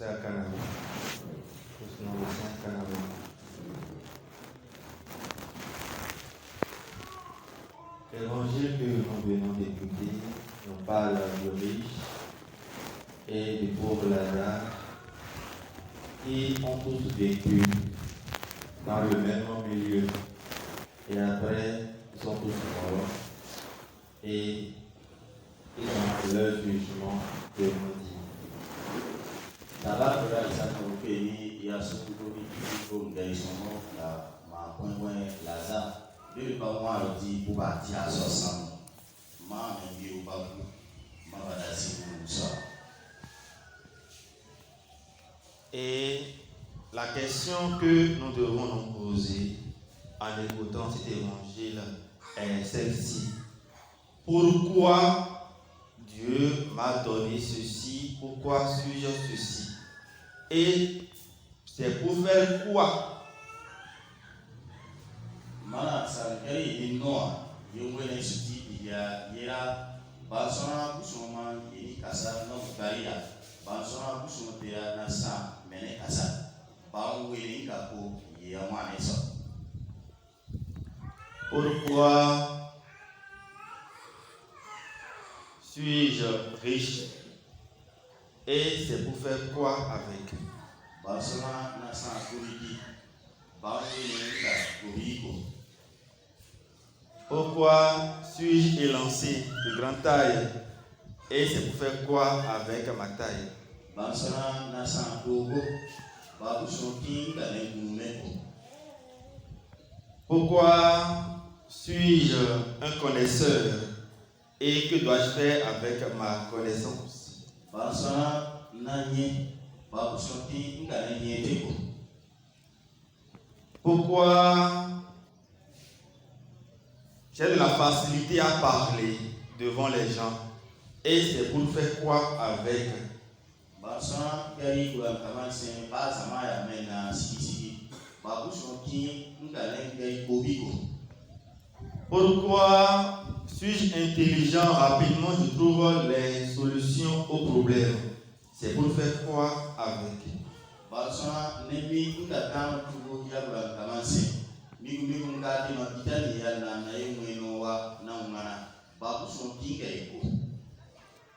Canada. Tous nos saints Canada. L'évangile que nous venons d'écouter nous parle du riche et du pauvre Lazare qui ont tous vécu dans le même milieu. Et après, ils sont tous morts et ils ont leur jugement de maudit. D'abord, ça nous fait il y a ce que nous avons ma point Lazare. Depuis pas moi dit pour partir à 60. Ma vie ou pas ma badasi pour ça. Et la question que nous devons nous poser en écoutant cet évangile est celle-ci. Pourquoi Dieu m'a donné ceci? Pourquoi suis-je ceci? Et c'est pour faire quoi? Mana sankari inoa yongwe suti ya yera basona kusoma yini kasa no karia basona kusoma tera na sa mene kasa bangwe ni kako ya mane so. Pourquoi suis-je riche? Et c'est pour faire quoi avec? Basona na sa kuriki bangwe ni kako. Pourquoi suis-je élancé de grande taille? Et c'est pour faire quoi avec ma taille? Pourquoi suis-je un connaisseur? Et que dois-je faire avec ma connaissance? Pourquoi j'ai de la facilité à parler devant les gens? Et c'est pour faire quoi avec? Pourquoi suis-je intelligent? Rapidement, je trouve les solutions aux problèmes. C'est pour faire quoi avec?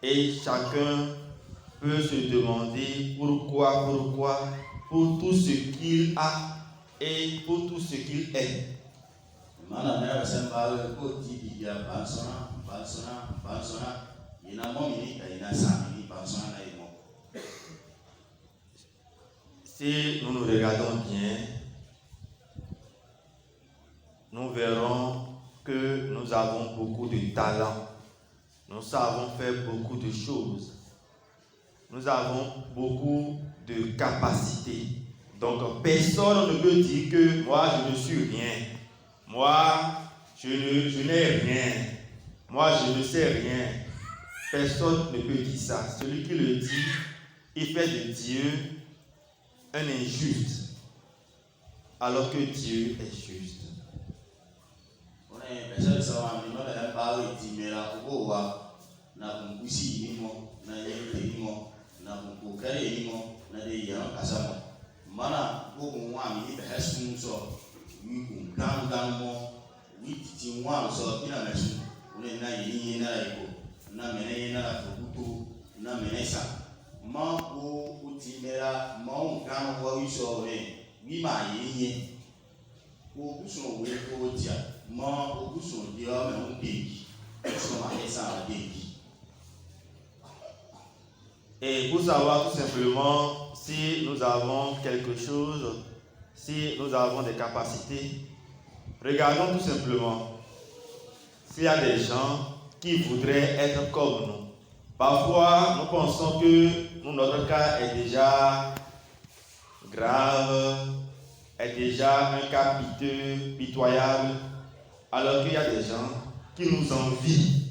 Et chacun peut se demander pourquoi pour tout ce qu'il a et pour tout ce qu'il est. Si nous nous regardons bien, nous verrons que nous avons beaucoup de talent. Nous savons faire beaucoup de choses. Nous avons beaucoup de capacités. Donc personne ne peut dire que moi je ne suis rien. Moi je n'ai rien. Moi je ne sais rien. Personne ne peut dire ça. Celui qui le dit, il fait de Dieu un injuste. Alors que Dieu est juste. Et pour savoir tout simplement si nous avons quelque chose, si nous avons des capacités, regardons tout simplement s'il y a des gens qui voudraient être comme nous. Parfois, nous pensons que notre cas est déjà grave, est déjà un cas piteux, pitoyable, alors qu'il y a des gens qui nous envient,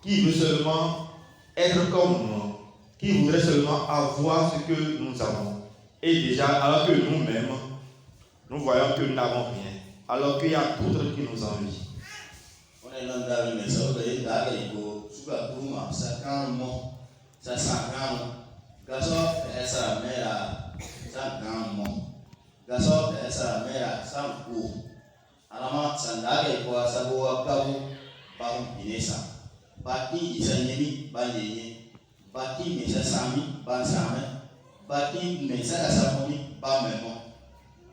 qui veulent seulement être comme nous, qui voudraient seulement avoir ce que nous avons. Et déjà, alors que nous-mêmes, nous voyons que nous n'avons rien, alors qu'il y a d'autres qui nous envient. Ça gaso da esa mera sam ku alama sandage kwa sabo kabu ba binesa baki isanyemi ba yeye baki mesa sami ba same baki mesa kasaponi ba memo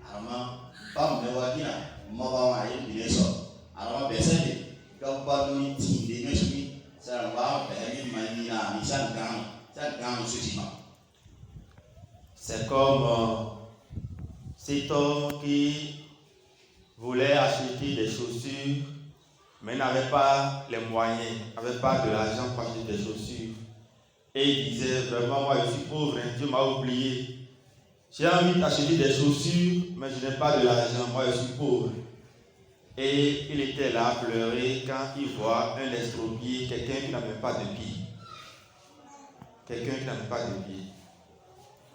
alama ba mewa dina mo ba wa ye bineso alama besede gaba ni tinde nyesuki sa ba ba ni manina ni san gang sutima. C'est comme cet homme qui voulait acheter des chaussures, mais n'avait pas les moyens, n'avait pas de l'argent pour acheter des chaussures. Et il disait vraiment, moi je suis pauvre, hein, Dieu m'a oublié. J'ai envie d'acheter des chaussures, mais je n'ai pas de l'argent, moi je suis pauvre. Et il était là à pleurer quand il voit un estropié, quelqu'un qui n'a même pas de pied. Quelqu'un qui n'a même pas de pied.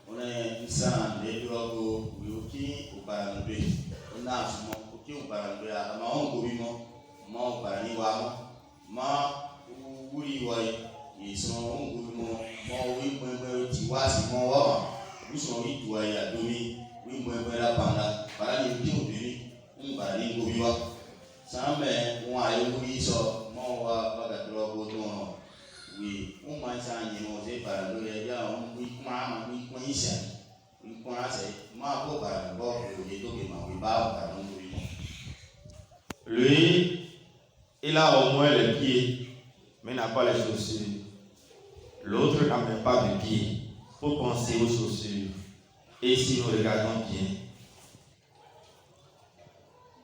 On est ici, les drogues, qui au paradis, on a souvent qui au paradis, à ma on gouverne, ma au paradis, ma ou ils sont au gouvernement, ma oui, moi, tu vois, si mon wa, nous sommes vite, ouais, à demi, oui, moi, la panda, paradis, qui au demi, on paradis, gouverne, sans mais, on a eu oui, so, mon wa, pas de drogue, non. Oui, on m'a dit on s'est parlé de là, on oui, comment oui, comment ici, oui, comment c'est, ma pauvre parle, bon, le dos qui m'a oui, bah, pardon, oui. Lui, il a au moins les pieds, mais n'a pas les chaussures. L'autre n'a même pas de pieds. Il faut penser aux chaussures. Et si nous regardons bien,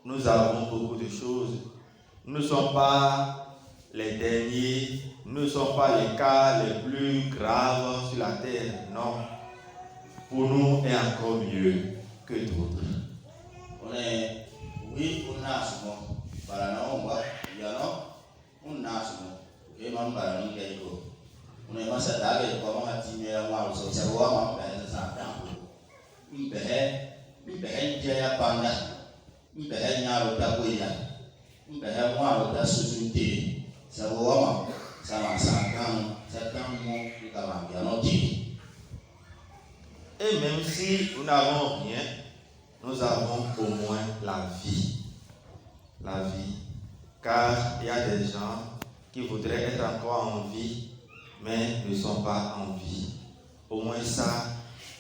nous avons beaucoup de choses. Nous ne sommes pas les derniers, nous ne sommes pas les cas les plus graves sur la terre. Non. Pour nous, est encore mieux que d'autres. On est, oui, on a souvent, par là, on va, il y a non, on a souvent, et même par là, on est go. On est massé d'aller, comme on a dit, mais on a aussi, ça va, on va faire ça, on peut faire, panda, on peut faire, on peut faire, on peut faire, on peut sous-souter, ça va, ça va, ça va, et même si nous n'avons rien, nous avons au moins la vie. La vie. Car il y a des gens qui voudraient être encore en vie, mais ne sont pas en vie. Au moins ça,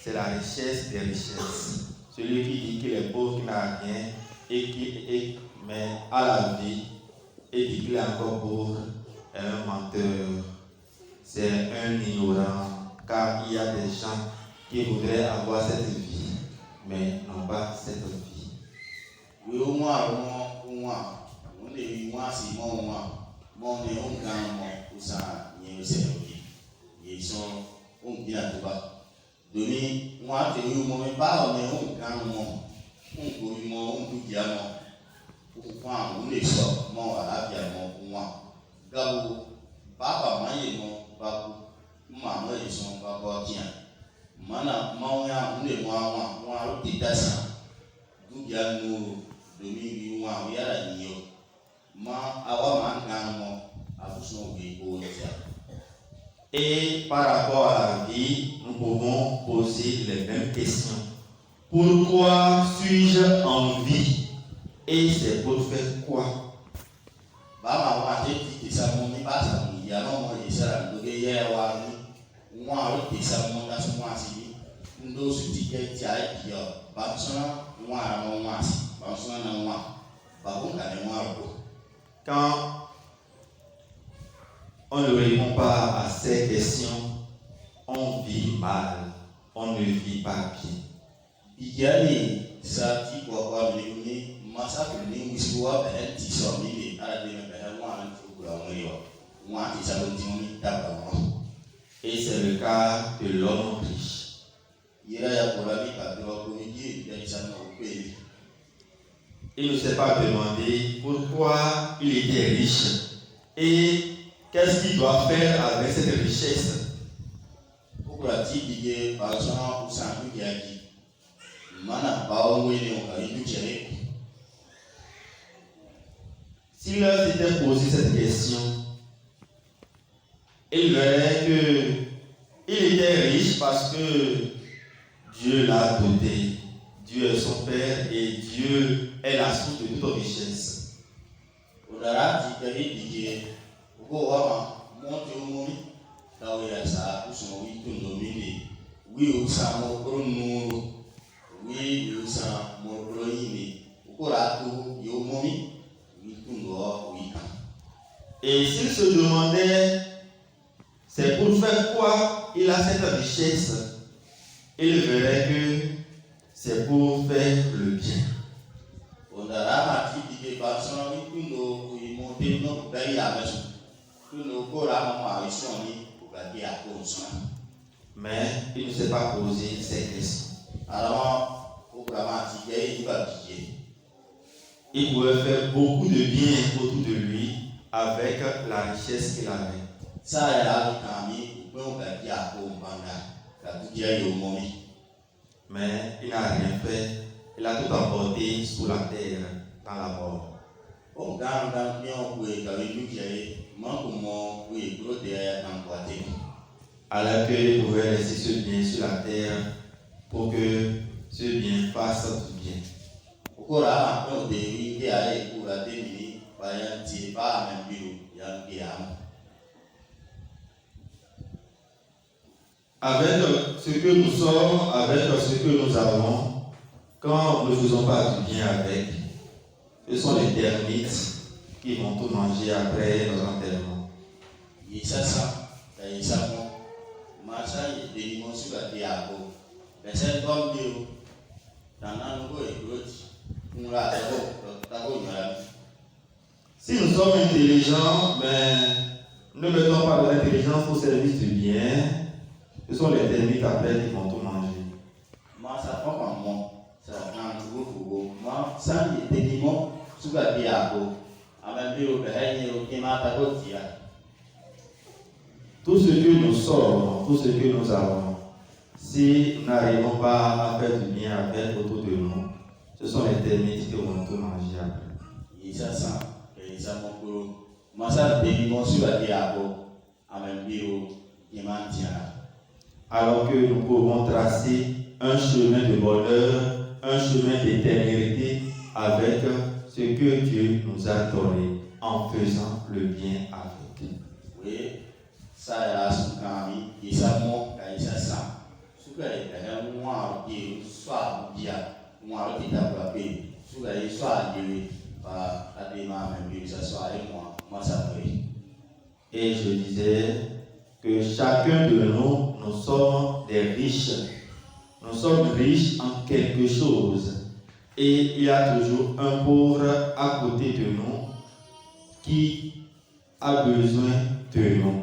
c'est la richesse des richesses. Celui qui dit qu'il est pauvre, qu'il n'a rien, mais a la vie, et dit qu'il est encore pauvre, est un menteur. C'est un ignorant, car il y a des gens qui voudraient avoir cette vie, mais n'ont pas cette vie. Oui, au moins, on est moi, c'est mon est on gagne pour ça, ils sont on vient tout bas. Doni, moi, tu es mon pas, mais on gagne on peut on peut dire pourquoi on est sort, mon à la bien mon moi. Gabou, papa, maïe, mon babou, maman, ils sont pas quoi tiens. Mana maunya unde mwa rutitasa dugia nu domi mwa yara niyo ma awa mangamo abuso bibo tia. Et par rapport à la vie, nous pouvons poser les mêmes questions. Pourquoi suis-je en vie? Et c'est pour faire quoi? Bama wa teti tisamoni basa ni ya no mo isara ndoge ye wa ni moi qui ça mon dans ce mois-ci nous aussi qui a été pas besoin moi mon mois-ci pas besoin de moi pas bon quand moi quand on ne répond pas à ces questions, on vit mal, on ne vit pas bien. Igani ça dit quoi mais massa que ni muswa ben ti so mi ala de ben moi pour la moi qui ça veut dire d'abord. Et c'est le cas de l'homme riche. Il ne s'est pas demandé pourquoi il était riche et qu'est-ce qu'il doit faire avec cette richesse. S'il leur s'était posé cette question, il verrait qu'il était riche parce que Dieu l'a doté, Dieu est son Père et Dieu est la source de toute richesse. Et s'il se demandait c'est pour faire quoi il a cette richesse, il verrait que c'est pour faire le bien. Mais il ne s'est pas posé ces questions. Il pouvait faire beaucoup de bien autour de lui avec la richesse qu'il avait. Mais il n'a rien fait. Il a tout emporté sous la terre, dans la mort. Alors qu'il pouvait laisser ce bien sur la terre pour que ce bien fasse du bien. Avec ce que nous sommes, avec ce que nous avons, quand nous ne faisons pas du bien avec, ce sont les termites qui vont tout manger après nos enterrements. Si nous sommes intelligents, mais ne mettons pas de l'intelligence au service du bien, ce sont les termites après qui vont tout manger. Tout ce que nous sommes, tout ce que nous avons, si nous n'arrivons pas à faire du bien avec autour de nous, ce sont les termites qui vont tout manger après. Alors que nous pouvons tracer un chemin de bonheur, un chemin d'éternité avec ce que Dieu nous a donné en faisant le bien avec. Oui. Et je disais que chacun de nous, nous sommes des riches. Nous sommes riches en quelque chose. Et il y a toujours un pauvre à côté de nous qui a besoin de nous.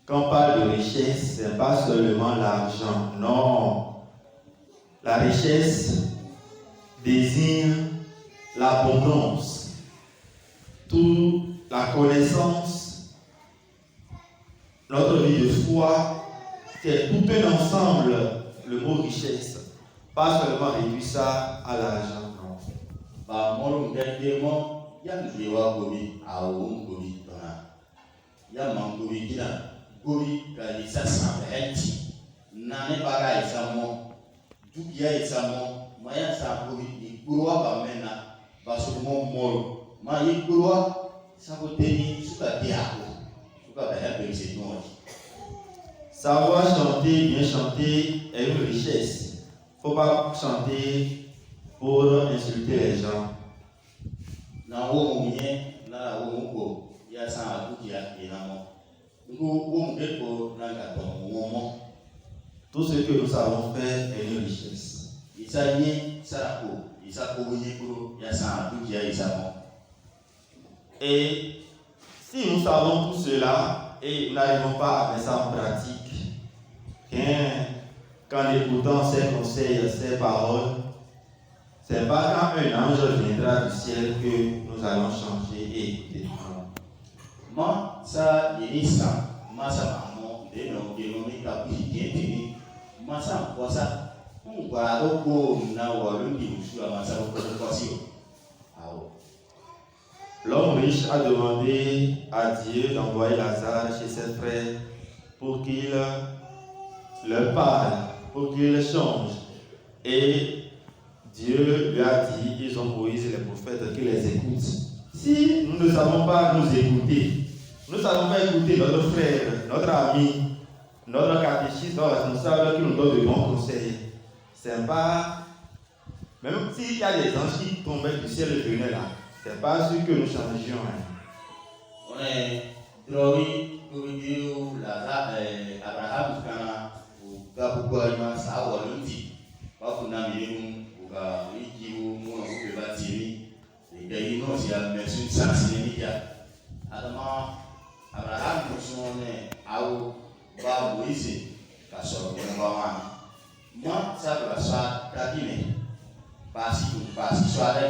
Quand on parle de richesse, ce n'est pas seulement l'argent, non. La richesse désigne l'abondance, toute la connaissance, notre vie de foi, c'est tout un ensemble, le mot richesse. Pas seulement réduire ça à l'argent, non. Savoir chanter, bien chanter est une richesse. Il ne faut pas chanter pour insulter les gens. Tout ce que nous savons faire est une richesse. Et si nous savons tout cela et nous n'arrivons pas à mettre ça en pratique, rien qu'en écoutant ces conseils, ces paroles, c'est pas quand un ange viendra du ciel que nous allons changer et écouter. Moi, ça, il est ça. Moi, ça m'a de no que no me capi que masa cosa guardo con na walundi usura masa ko. L'homme riche a demandé à Dieu d'envoyer Lazare chez ses frères pour qu'il leur parle, pour qu'il change. Et Dieu lui a dit, ils ont Moïse et les prophètes qui les écoutent. Si nous ne savons pas nous écouter, nous ne savons pas écouter notre frère, notre ami, notre catéchiste, notre responsable qui nous donne de bons conseils, c'est pas, même s'il y a des anges qui tombaient du ciel et venaient là, c'est pas ce que nous changions. On est droit pour Dieu, Abraham, quand vous voyez ça, on dit, pas pour n'amener ou à l'équipe ou à bâtir, les pays non, c'est la mission de ça, c'est l'immédiat. Alors, Abraham, nous sommes à Moïse, parce que moi, ça va soit cabine, parce que soit là,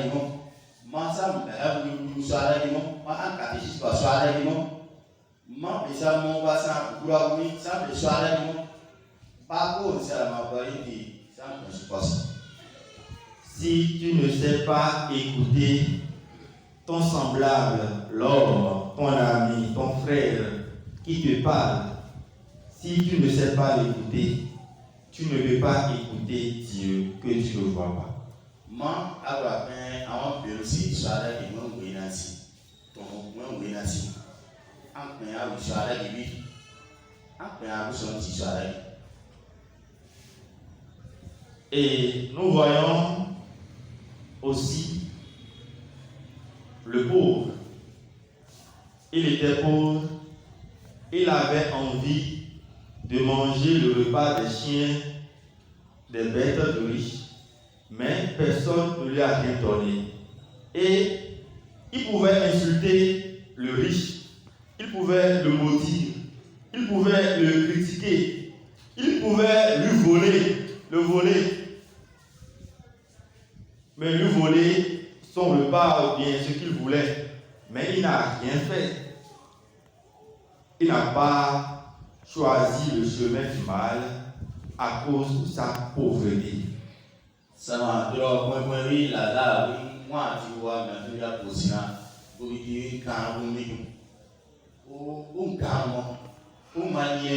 Masa me soara ni mo ma an catéchiste ba soara ni mo ma bisa mo ba sa kura mi sa be soara ni mo pas pour ça ma parité ça me suppose. Si tu ne sais pas écouter ton semblable, l'homme, ton ami, ton frère qui te parle, si tu ne sais pas l'écouter, tu ne peux pas écouter Dieu que tu ne vois pas. Ma abrapen awon bẹ̀rù sí ìṣọ́ra di mọ́ ìwé náà sí tọ̀hún mọ́ ìwé náà sí àpẹẹrẹ àwọn ìṣọ́ra di bí àpẹẹrẹ àbúṣọ ti ìṣọ́ra di. Et nous voyons aussi le pauvre. Il était pauvre, il avait envie de manger le repas des chiens, des bêtes de riches. Mais personne ne lui a rien donné. Et il pouvait insulter le riche, il pouvait le maudire, il pouvait le critiquer, il pouvait lui voler. Mais lui voler son repas ou bien ce qu'il voulait. Mais il n'a rien fait. Il n'a pas choisi le chemin du mal à cause de sa pauvreté. Sama dɔrɔn pɔnpɔnri la wi ŋua ti wa na fi ya posina o yi kan o mi dun o kan mɔ o ma nyɛ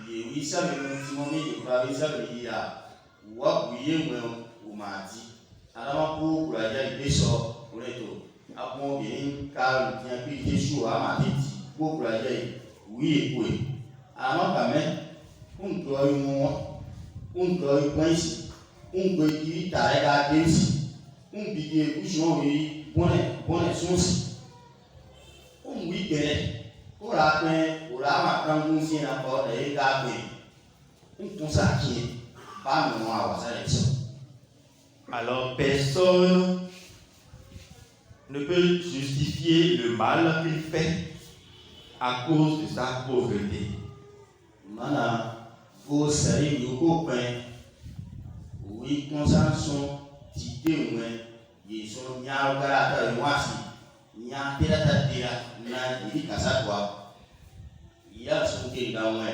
ye wi sabi ti mɔ mi yi ba wi sabi yi ya wa bu ye ŋmɛ o ma di alama ko kuraja yi sɔ o le to a kɔn bi ka tiɲɛ bi ti su a ma ti di ko kuraja yi wi ye ko ye alama kamɛ o ŋdɔ yi ŋɔ o ŋdɔ yi kpɛn si. Qui t'arrête à Desi, billet bouchon, oui, bonnet sauce. Week-end, pour la peine, pour la matin, si n'a pas de gardé. Tout ça qui est pas moi, alors personne ne peut justifier le mal qu'il fait à cause de sa pauvreté. Mana, vous savez, le copain. Oui, consensus, tité ou ils sont nyao karata et wasi, nya tera na di kasatwa. Il y a ce qui est dans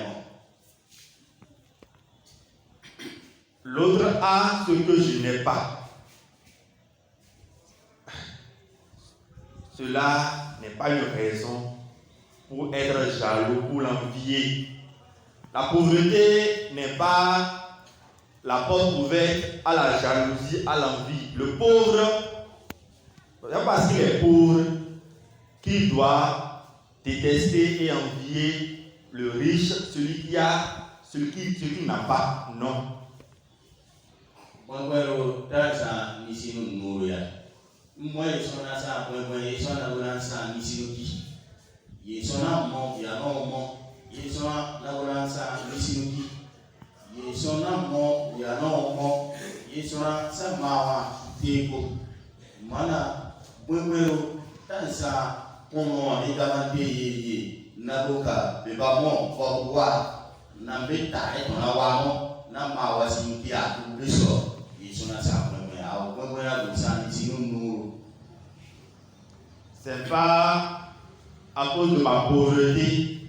l'autre a ce que je n'ai pas. Cela n'est pas une raison pour être jaloux, pour l'envier. La pauvreté n'est pas la porte ouverte à la jalousie, à l'envie. Le pauvre, c'est parce qu'il est pauvre qu'il doit détester et envier le riche, celui qui a, celui qui n'a pas. Non. Yesona mo ya no mo yesona samawa teko mana bwemwero tansa kono ni kamande ye naboka be ba mo ko wa na beta e na wa mo na ma wa sinti a tu biso yesona sa bwemwe a bwemwe na go sa ni sinu nuru. C'est pas à cause de ma pauvreté